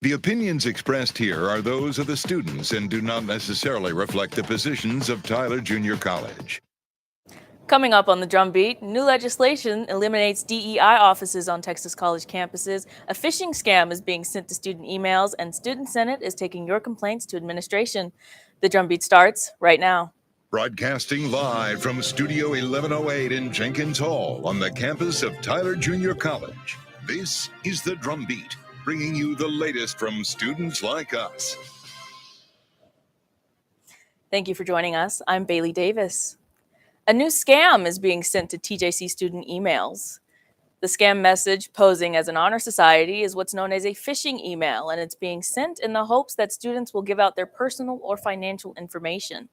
The opinions expressed here are those of the students and do not necessarily reflect the positions of Tyler Junior College. Coming up on the Drumbeat, new legislation eliminates DEI offices on Texas college campuses, a phishing scam is being sent to student emails, and Student Senate is taking your complaints to administration. The Drumbeat starts right now. Broadcasting live from Studio 1108 in Jenkins Hall on the campus of Tyler Junior College. This is the Drumbeat, bringing you the latest from students like us. Thank you for joining us. I'm Bailey Davis. A new scam is being sent to TJC student emails. The scam message posing as an honor society is what's known as a phishing email, and it's being sent in the hopes that students will give out their personal or financial information.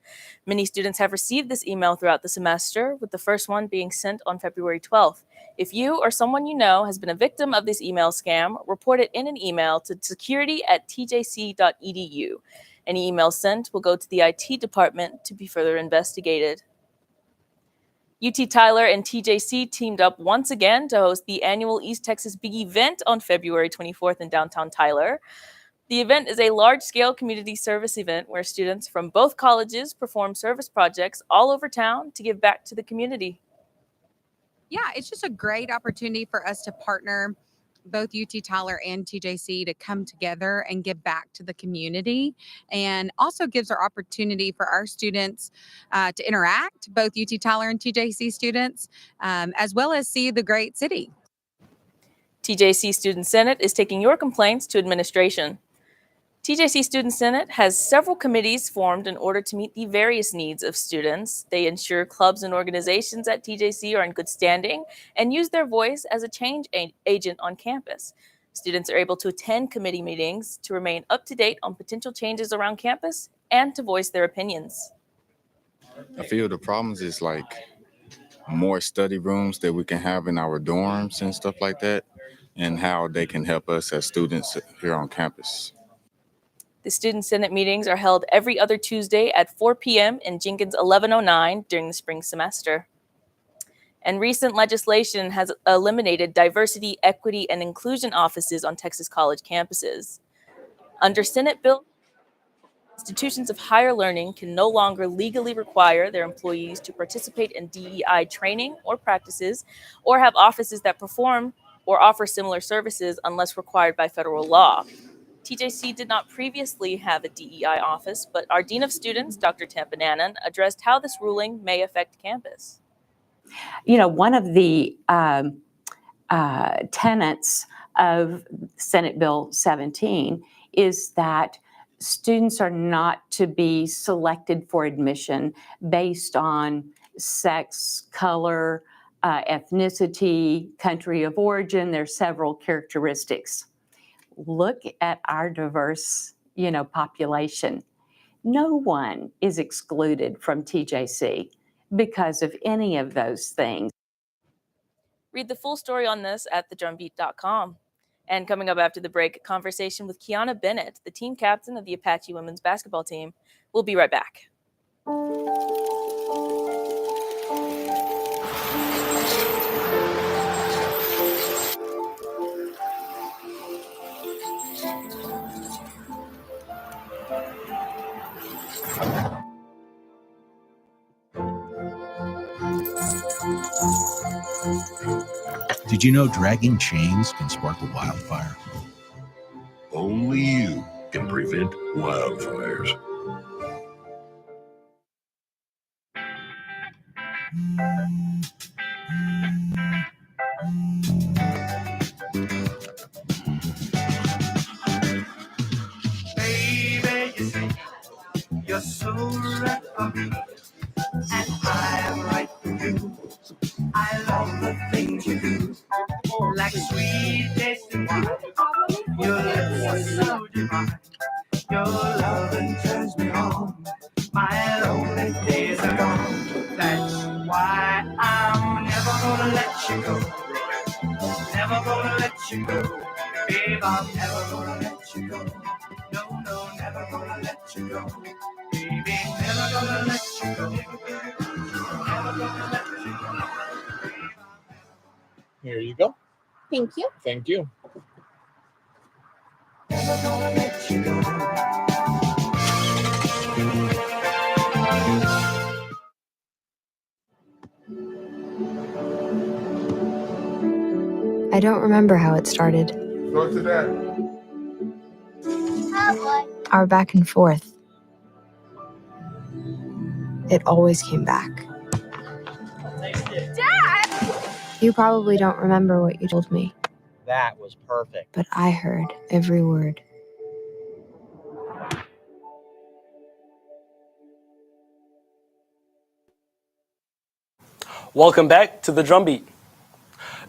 Many students have received this email throughout the semester, with the first one being sent on February 12th. If you or someone you know has been a victim of this email scam, report it in an email to security@tjc.edu. Any email sent will go to the IT department to be further investigated. UT Tyler and TJC teamed up once again to host the annual East Texas Big Event on February 24th in downtown Tyler. The event is a large-scale community service event where students from both colleges perform service projects all over town to give back to the community. Yeah, it's just a great opportunity for us to partner, both UT Tyler and TJC, to come together and give back to the community, and also gives our opportunity for our students to interact, both UT Tyler and TJC students, as well as see the great city. TJC Student Senate is taking your complaints to administration. TJC Student Senate has several committees formed in order to meet the various needs of students. They ensure clubs and organizations at TJC are in good standing and use their voice as a change agent on campus. Students are able to attend committee meetings to remain up to date on potential changes around campus and to voice their opinions. I feel the problems is like more study rooms that we can have in our dorms and stuff like that, and how they can help us as students here on campus. The Student Senate meetings are held every other Tuesday at 4 p.m. in Jenkins 1109 during the spring semester. And recent legislation has eliminated diversity, equity, and inclusion offices on Texas college campuses. Under Senate Bill, institutions of higher learning can no longer legally require their employees to participate in DEI training or practices, or have offices that perform or offer similar services unless required by federal law. TJC did not previously have a DEI office, but our Dean of Students, Dr. Tampa Nanan, addressed how this ruling may affect campus. You know, one of the tenets of Senate Bill 17 is that students are not to be selected for admission based on sex, color, ethnicity, country of origin. There's several characteristics. Look at our diverse, population. No one is excluded from TJC because of any of those things. Read the full story on this at thedrumbeat.com. And coming up after the break, a conversation with Kiana Bennett, the team captain of the Apache women's basketball team. We'll be right back. Did you know dragging chains can spark a wildfire? Only you can prevent wildfires. Baby, you say you're so right for me, and I'm right for you. I love the things you do, like sweet tasting wine. Your lips are so divine. Your loving turns me on. My lonely days are gone. That's why I'm never gonna let you go. Never gonna let you go. Babe, I'm never gonna let you go. No, no, never gonna let you go. Baby, never gonna let you go. Never gonna let you go. Here you go. Thank you. Thank you. Never gonna let you go. I don't remember how it started. Go to that. Our back and forth. It always came back. Dad! You probably don't remember what you told me, That was perfect. but I heard every word. Welcome back to the DrumBeat.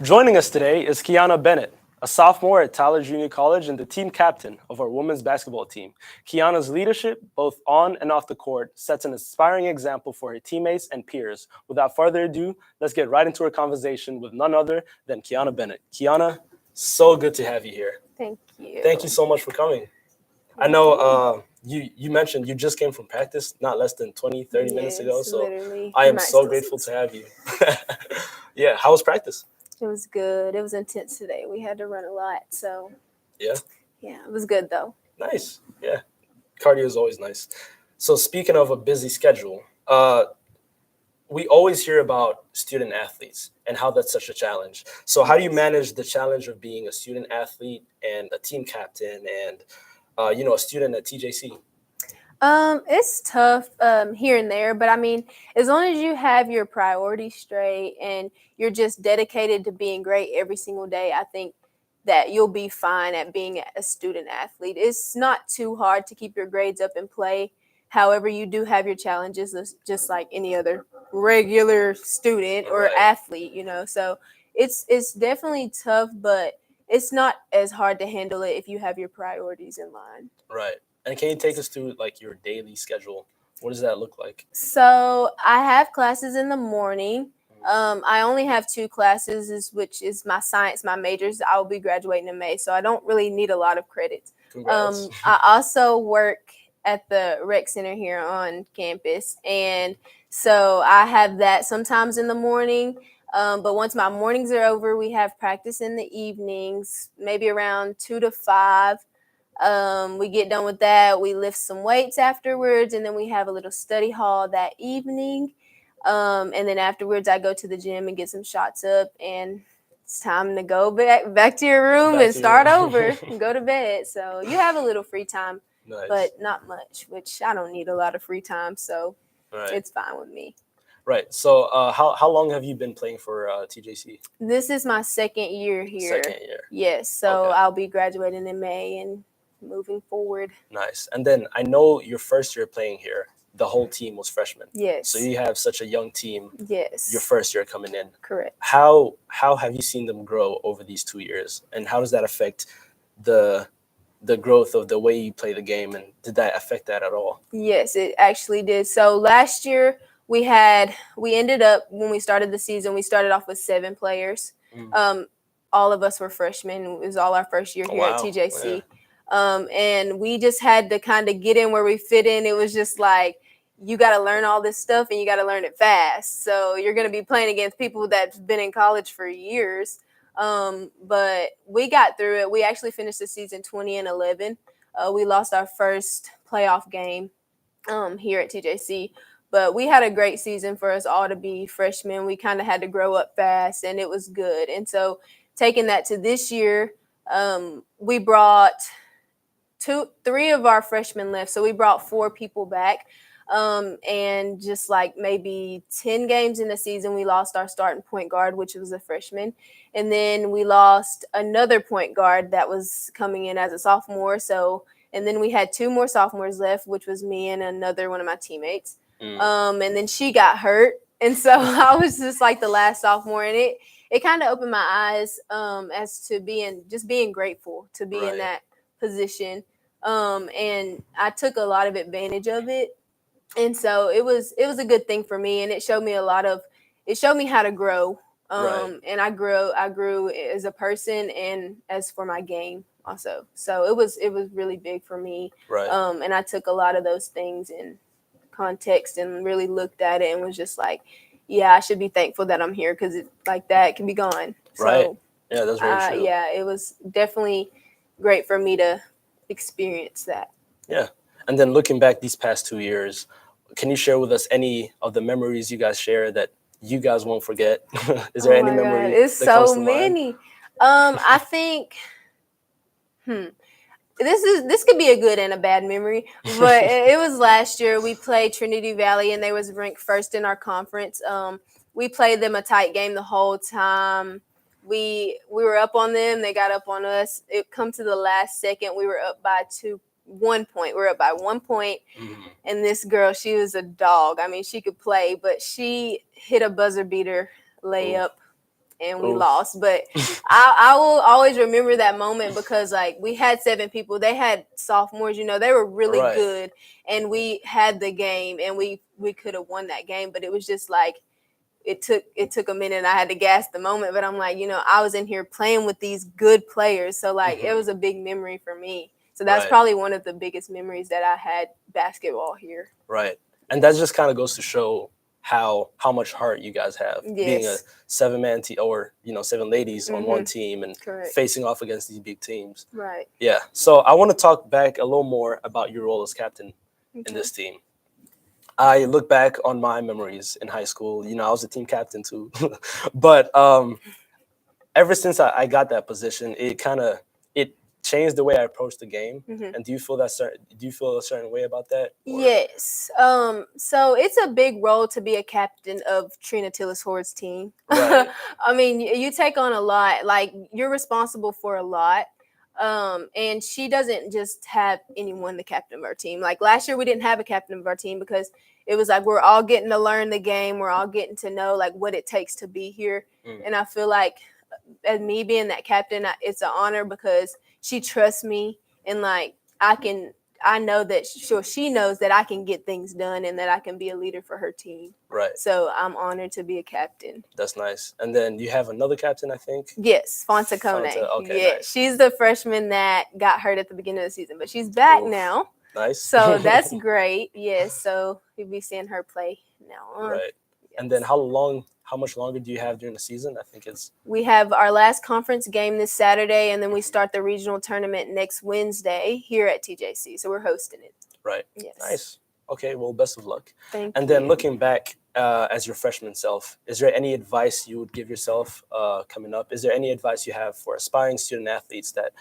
Joining us today is Kiana Bennett, a sophomore at Tyler Junior College and the team captain of our women's basketball team. Kiana's leadership, both on and off the court, sets an inspiring example for her teammates and peers. Without further ado, let's get right into our conversation with none other than Kiana Bennett. Kiana, so good to have you here. Thank you. Thank you so much for coming. I know you mentioned you just came from practice not less than 20, 30 minutes ago, so literally. I am so grateful to have you. Yeah, how was practice? It was good. It was intense today. We had to run a lot, so Yeah. Yeah, it was good though. Nice. Yeah. Cardio is always nice. So speaking of a busy schedule, we always hear about student athletes and how that's such a challenge. So how do you manage the challenge of being a student athlete and a team captain and a student at TJC? It's tough here and there, but I mean, as long as you have your priorities straight and you're just dedicated to being great every single day, I think that you'll be fine at being a student athlete. It's not too hard to keep your grades up and play. However, you do have your challenges just like any other regular student or Right. athlete, So it's definitely tough, but it's not as hard to handle it if you have your priorities in line. Right. And can you take us through like your daily schedule? What does that look like? So I have classes in the morning. I only have 2 classes, which is my science, my majors. I will be graduating in May, so I don't really need a lot of credits. Congrats. I also work at the rec center here on campus, and so I have that sometimes in the morning. But once my mornings are over, we have practice in the evenings, maybe around 2 to 5. We get done with that. We lift some weights afterwards, and then we have a little study hall that evening. And then afterwards, I go to the gym and get some shots up, and it's time to go back to your room Back and to start your- over and go to bed. So you have a little free time, Nice. but not much, which I don't need a lot of free time, so Right. it's fine with me. Right. So how long have you been playing for TJC? This is my second year here. Second year. Yes, so Okay. I'll be graduating in May and moving forward. Nice. And then I know your first year playing here, the whole team was freshmen. Yes. So you have such a young team. Yes. Your first year coming in. Correct. How have you seen them grow over these 2 years, and how does that affect the growth of the way you play the game, and did that affect that at all? Yes, it actually did. So last year we ended up, when we started the season, we started off with 7 players. All of us were freshmen. It was all our first year here at TJC. And we just had to kind of get in where we fit in. It was just like, you got to learn all this stuff and you got to learn it fast. So you're going to be playing against people that's been in college for years. But we got through it. We actually finished the season 20-11. We lost our first playoff game here at TJC. But we had a great season for us all to be freshmen. We kind of had to grow up fast, and it was good. And so taking that to this year, we brought 3 of our freshmen left. So we brought 4 people back. And just like maybe 10 games in the season, we lost our starting point guard, which was a freshman. And then we lost another point guard that was coming in as a sophomore. And then we had 2 more sophomores left, which was me and another one of my teammates. And then she got hurt. And so I was just like the last sophomore, and it kind of opened my eyes as to being grateful to be in that position. And I took a lot of advantage of it. And so it was a good thing for me, and it showed me how to grow. And I grew as a person and as for my game also. So it was really big for me. Right. And I took a lot of those things in context and really looked at it and was just like, yeah, I should be thankful that I'm here, because like that can be gone. Right. So, Yeah, that's very true. yeah, it was definitely great for me to experience that. Yeah. And then looking back these past 2 years, can you share with us any of the memories you guys share that you guys won't forget? Is there any memory It's that comes so to mind? many. I think this could be a good and a bad memory, but it was last year. We played Trinity Valley, and they was ranked first in our conference. We played them a tight game the whole time. We were up on them. They got up on us. It come to the last second. We were up by 1 point. We were up by 1 point. And this girl, she was a dog. I mean, she could play, but she hit a buzzer beater layup. And we lost. But I will always remember that moment because, like, we had 7 people. They had sophomores, they were really good. And we had the game, and we could have won that game. But it was just like it took a minute, and I had to gas the moment. But I'm like, I was in here playing with these good players. So, like, it was a big memory for me. So that's probably one of the biggest memories that I had basketball here. Right. And that just kind of goes to show how much heart you guys have, being a 7-man team, or 7 ladies on one team and facing off against these big teams. Right. Yeah. So I want to talk back a little more about your role as captain in this team. I look back on my memories in high school. I was a team captain too, but ever since I got that position, it changed the way I approach the game. And do you feel a certain way about that? Or? Yes. So it's a big role to be a captain of Trina Tillis Hord's team. Right. I mean, you take on a lot. Like, you're responsible for a lot. And she doesn't just have anyone the captain of our team. Like, last year we didn't have a captain of our team because it was like we're all getting to learn the game. We're all getting to know, like, what it takes to be here. And I feel like, as me being that captain, it's an honor because she trusts me, and like I know that she knows that I can get things done and that I can be a leader for her team. Right. So I'm honored to be a captain. That's nice. And then you have another captain, I think? Yes, Fonta Kone. Okay, nice. She's the freshman that got hurt at the beginning of the season, but she's back now. Nice. So that's great. Yes, so we'll be seeing her play now on. Right. Yes. And then how much longer do you have during the season? I think we have our last conference game this Saturday, and then we start the regional tournament next Wednesday here at TJC. So we're hosting it. Right. Yes. Nice. Okay. Well, best of luck. Thank you. And then looking back as your freshman self, is there any advice you would give yourself coming up? Is there any advice you have for aspiring student athletes that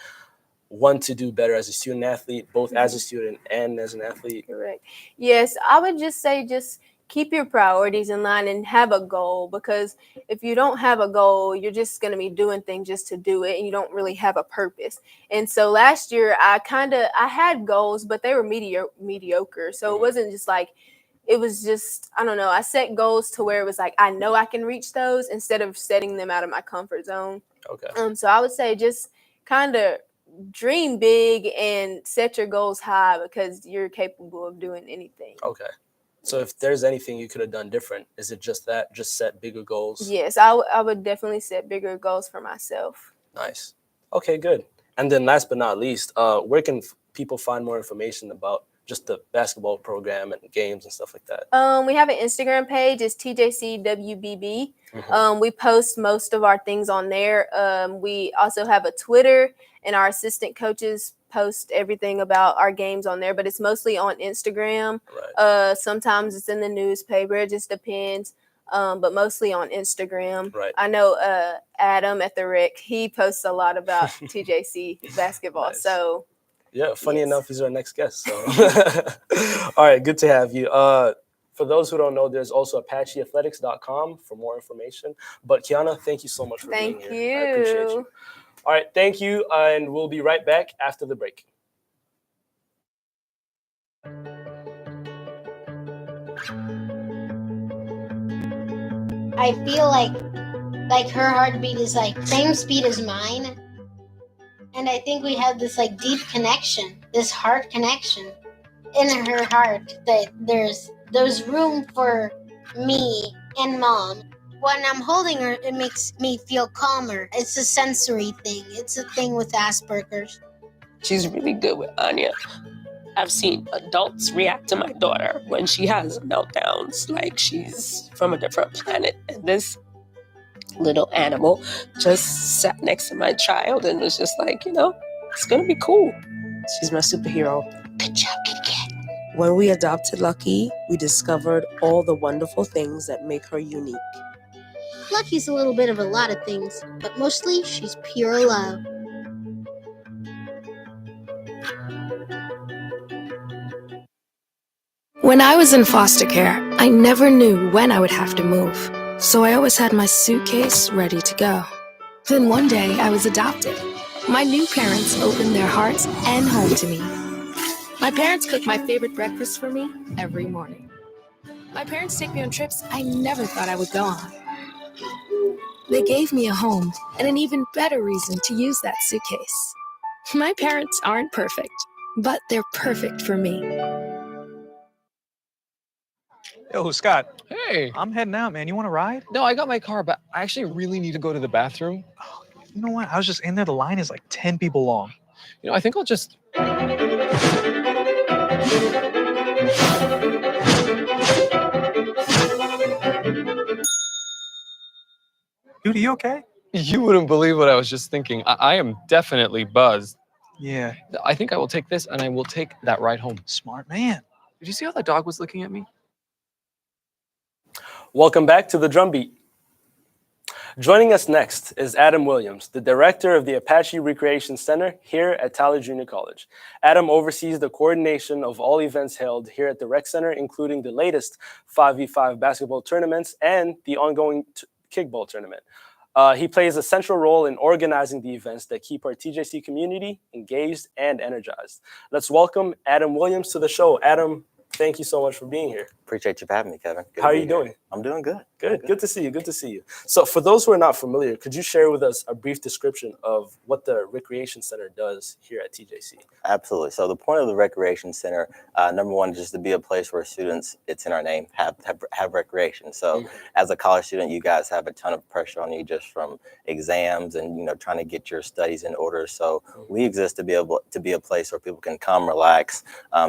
want to do better as a student athlete, both as a student and as an athlete? Correct. Yes, I would just say keep your priorities in line and have a goal, because if you don't have a goal, you're just going to be doing things just to do it, and you don't really have a purpose. And so last year I had goals, but they were mediocre. So it wasn't just like, it was just, I don't know, I set goals to where it was like, I know I can reach those instead of setting them out of my comfort zone. Okay. So I would say just kind of dream big and set your goals high, because you're capable of doing anything. Okay. So if there's anything you could have done different, is it just set bigger goals? Yes, I would definitely set bigger goals for myself. Nice. Okay, good. And then last but not least, where can people find more information about just the basketball program and games and stuff like that? We have an Instagram page. It's TJCWBB. We post most of our things on there. We also have a Twitter, and our assistant coaches post everything about our games on there, but it's mostly on Instagram. Right. Sometimes it's in the newspaper. It just depends. But mostly on Instagram. Right. I know Adam at the Rec, he posts a lot about TJC basketball. Nice. So yeah, funny enough, he's our next guest. So all right, good to have you. For those who don't know, there's also ApacheAthletics.com for more information. But Kiana, thank you so much for being here. Thank you. I appreciate you. All right, thank you, and we'll be right back after the break. I feel like her heartbeat is like same speed as mine, and I think we have this like deep connection, this heart connection in her heart, that there's room for me and mom. When I'm holding her, it makes me feel calmer. It's a sensory thing. It's a thing with Asperger's. She's really good with Anya. I've seen adults react to my daughter when she has meltdowns like she's from a different planet. And this little animal just sat next to my child and was just like, it's going to be cool. She's my superhero. Good job, Kit Kat. When we adopted Lucky, we discovered all the wonderful things that make her unique. Lucky's a little bit of a lot of things, but mostly she's pure love. When I was in foster care, I never knew when I would have to move, so I always had my suitcase ready to go. Then one day, I was adopted. My new parents opened their hearts and home to me. My parents cook my favorite breakfast for me every morning. My parents take me on trips I never thought I would go on. They gave me a home and an even better reason to use that suitcase. My parents aren't perfect, but they're perfect for me. Yo, Scott. Hey. I'm heading out, man. You want to ride? No, I got my car, but I actually really need to go to the bathroom. Oh, you know what? I was just in there. The line is like 10 people long. You know, I think I'll just... Dude, are you okay? You wouldn't believe what I was just thinking. I am definitely buzzed. Yeah. I think I will take this, and I will take that ride home. Smart man. Did you see how the dog was looking at me? Welcome back to the Drumbeat. Joining us next is Adam Williams, the director of the Apache Recreation Center here at Tyler Junior College. Adam oversees the coordination of all events held here at the Rec Center, including the latest 5v5 basketball tournaments and the ongoing kickball tournament. He plays a central role in organizing the events that keep our TJC community engaged and energized. Let's welcome Adam Williams to the show. Adam, thank you so much for being here. Appreciate you for having me, Kevin. Good How are you doing? I'm doing good. Good to see you. Good to see you. So for those who are not familiar, could you share with us a brief description of what the Recreation Center does here at TJC? Absolutely. So the point of the Recreation Center, number one, just to be a place where students, it's in our name, have recreation. So as a college student, you guys have a ton of pressure on you just from exams and, you know, trying to get your studies in order. So we exist to be able to be a place where people can come, relax,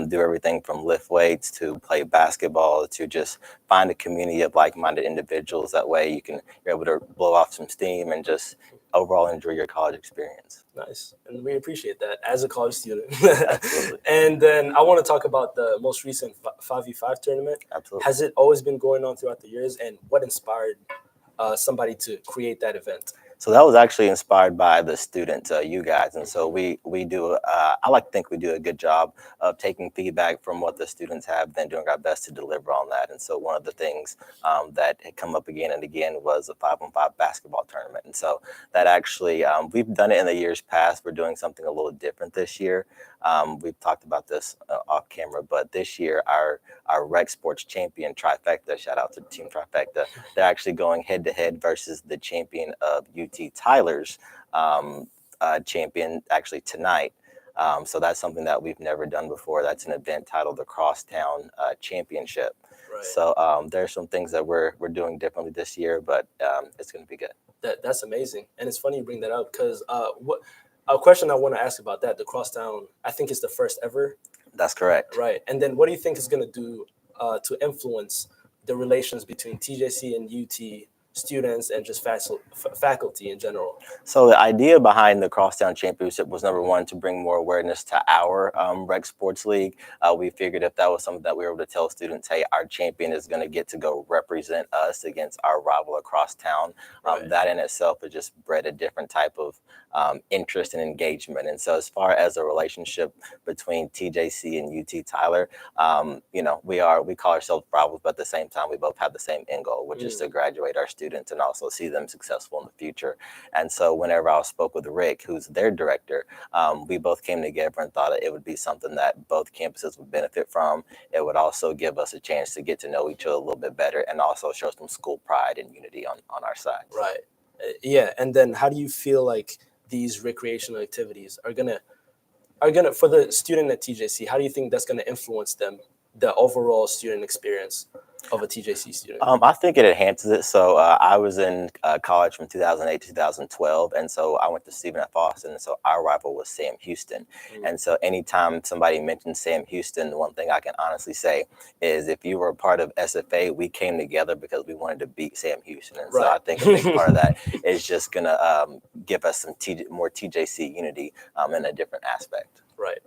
do everything from lift weights to play basketball to just find a community of like-minded individuals. That way you're able to blow off some steam and just overall enjoy your college experience. Nice. And we appreciate that as a college student. Absolutely. And then I want to talk about the most recent 5v5 tournament. Absolutely. Has it always been going on throughout the years? And what inspired somebody to create that event? So that was actually inspired by the students, you guys. And so we do, I like to think we do a good job of taking feedback from what the students have, then doing our best to deliver on that. And so one of the things that had come up again and again was a 5-on-5 basketball tournament. And so that actually, we've done it in the years past. We're doing something a little different this year. We've talked about this off camera, but this year our rec sports champion trifecta, shout out to Team Trifecta, they're actually going head to head versus the champion of UT Tyler's champion actually tonight. So that's something that we've never done before. That's an event titled the Crosstown Championship. Right. So there's some things that we're doing differently this year, but it's going to be good. That's amazing. And it's funny you bring that up because a question I want to ask about that, the Crosstown, I think is the first ever. That's correct. Right. And then what do you think is going to do to influence the relations between TJC and UT students and just faculty in general? So the idea behind the Crosstown Championship was, number one, to bring more awareness to our rec sports league. We figured if that was something that we were able to tell students, hey, our champion is going to get to go represent us against our rival across town. That in itself has just bred a different type of interest and engagement. And so as far as the relationship between TJC and UT Tyler, you know, we call ourselves rivals, but at the same time, we both have the same end goal, which is to graduate our students and also see them successful in the future. And so whenever I spoke with Rick, who's their director, we both came together and thought it would be something that both campuses would benefit from. It would also give us a chance to get to know each other a little bit better and also show some school pride and unity on our side. Right. Yeah. And then how do you feel like these recreational activities are gonna for the student at TJC, how do you think that's gonna influence them, the overall student experience of a TJC student? I think it enhances it. So I was in college from 2008 to 2012. And so I went to Stephen F. Austin. And so our rival was Sam Houston. And so anytime somebody mentions Sam Houston, the one thing I can honestly say is if you were a part of SFA, we came together because we wanted to beat Sam Houston. And so I think a big part of that is just going to give us some more TJC unity in a different aspect. Right.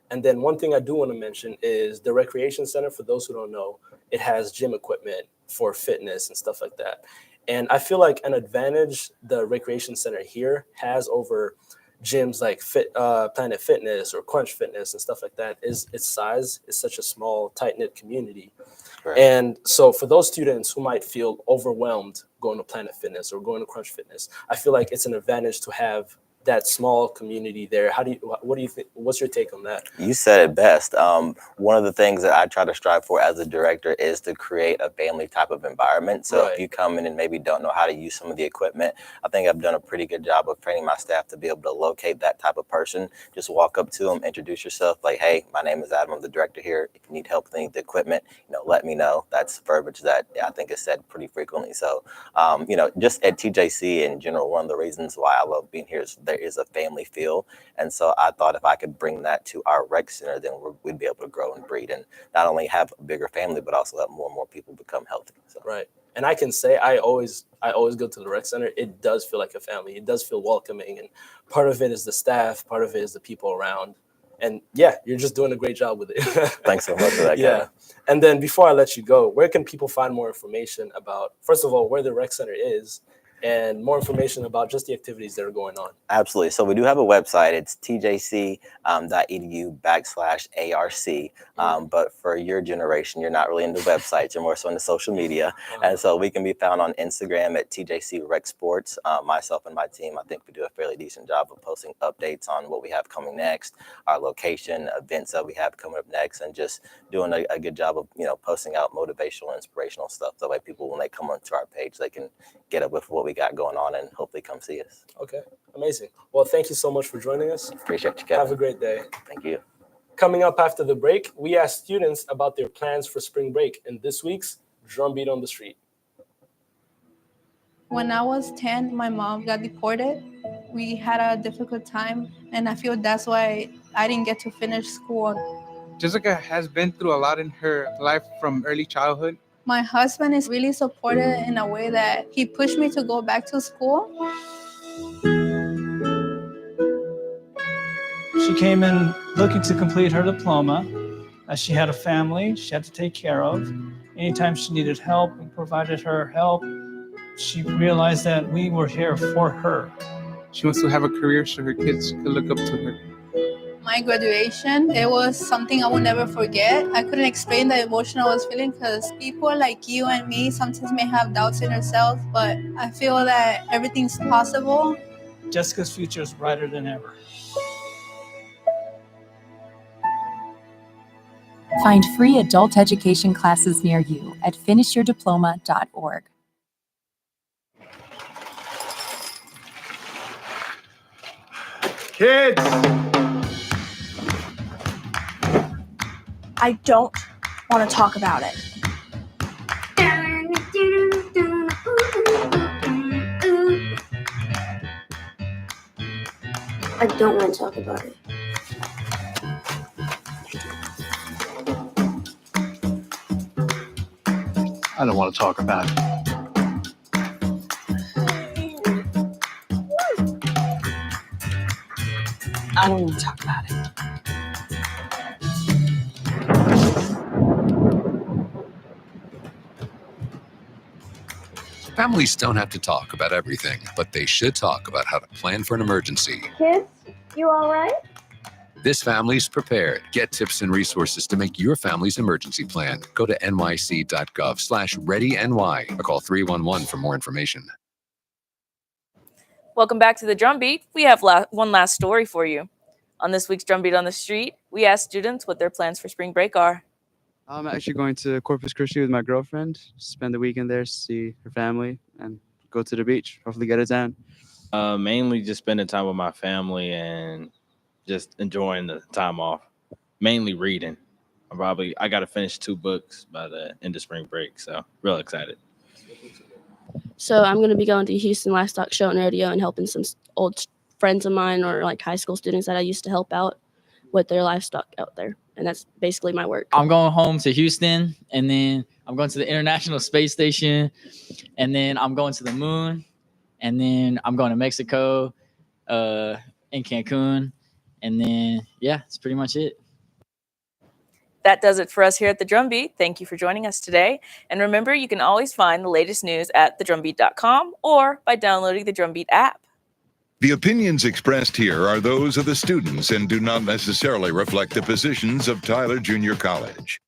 And then one thing I do want to mention is the recreation center. For those who don't know, it has gym equipment for fitness and stuff like that. And I feel like an advantage the recreation center here has over gyms like Planet Fitness or Crunch Fitness and stuff like that is its size. It's such a small, tight-knit community. Right. And so for those students who might feel overwhelmed going to Planet Fitness or going to Crunch Fitness, I feel like it's an advantage to have that small community there. What do you think? What's your take on that? You said it best. One of the things that I try to strive for as a director is to create a family type of environment. So if you come in and maybe don't know how to use some of the equipment, I think I've done a pretty good job of training my staff to be able to locate that type of person. Just walk up to them, introduce yourself, like, hey, my name is Adam, I'm the director here. If you need help with the equipment, let me know. That's verbiage that I think is said pretty frequently. So, just at TJC in general, one of the reasons why I love being here is there is a family feel. And so I thought if I could bring that to our rec center, then we'd be able to grow and breed and not only have a bigger family, but also have more and more people become healthy. So. Right. And I can say I always go to the rec center. It does feel like a family. It does feel welcoming. And part of it is the staff. Part of it is the people around. And yeah, you're just doing a great job with it. Thanks so much for that. Yeah. Kevin. And then before I let you go, where can people find more information about, first of all, where the rec center is, and more information about just the activities that are going on? Absolutely. So we do have a website. It's tjc.edu/ARC. But for your generation, you're not really into websites. You're more so into social media. And so we can be found on Instagram at TJC Rec Sports. Myself and my team, I think we do a fairly decent job of posting updates on what we have coming next, our location, events that we have coming up next, and just doing a good job of, posting out motivational, inspirational stuff. That way people, when they come onto our page, they can get up with what we got going on and hopefully come see us. Okay, amazing. Well, thank you so much for joining us. Appreciate you, Kevin. Have a great day. Thank you. Coming up after the break, we asked students about their plans for spring break in this week's Drumbeat on the Street. When I was 10, my mom got deported. We had a difficult time, and I feel that's why I didn't get to finish school. Jessica has been through a lot in her life from early childhood. My husband is really supportive in a way that he pushed me to go back to school. She came in looking to complete her diploma, as she had a family she had to take care of. Anytime she needed help, we provided her help. She realized that we were here for her. She wants to have a career so her kids can look up to her. My graduation, it was something I will never forget. I couldn't explain the emotion I was feeling because people like you and me sometimes may have doubts in ourselves, but I feel that everything's possible. Jessica's future is brighter than ever. Find free adult education classes near you at finishyourdiploma.org. Kids! I don't want to talk about it. I don't want to talk about it. I don't want to talk about it. I don't want to talk about it. Families don't have to talk about everything, but they should talk about how to plan for an emergency. Kids, you all right? This family's prepared. Get tips and resources to make your family's emergency plan. Go to nyc.gov/readyny or call 311 for more information. Welcome back to the Drumbeat. We have one last story for you. On this week's Drumbeat on the Street, we asked students what their plans for spring break are. I'm actually going to Corpus Christi with my girlfriend, spend the weekend there, see her family, and go to the beach, hopefully get a tan. Mainly just spending time with my family and just enjoying the time off. Mainly reading. I got to finish 2 books by the end of spring break, so real excited. So I'm going to be going to Houston Livestock Show and Rodeo and helping some old friends of mine or like high school students that I used to help out with their livestock out there. And that's basically my work. I'm going home to Houston, and then I'm going to the International Space Station, and then I'm going to the moon, and then I'm going to Mexico, in Cancun, and then, yeah, that's pretty much it. That does it for us here at the Drumbeat. Thank you for joining us today. And remember, you can always find the latest news at thedrumbeat.com or by downloading the Drumbeat app. The opinions expressed here are those of the students and do not necessarily reflect the positions of Tyler Junior College.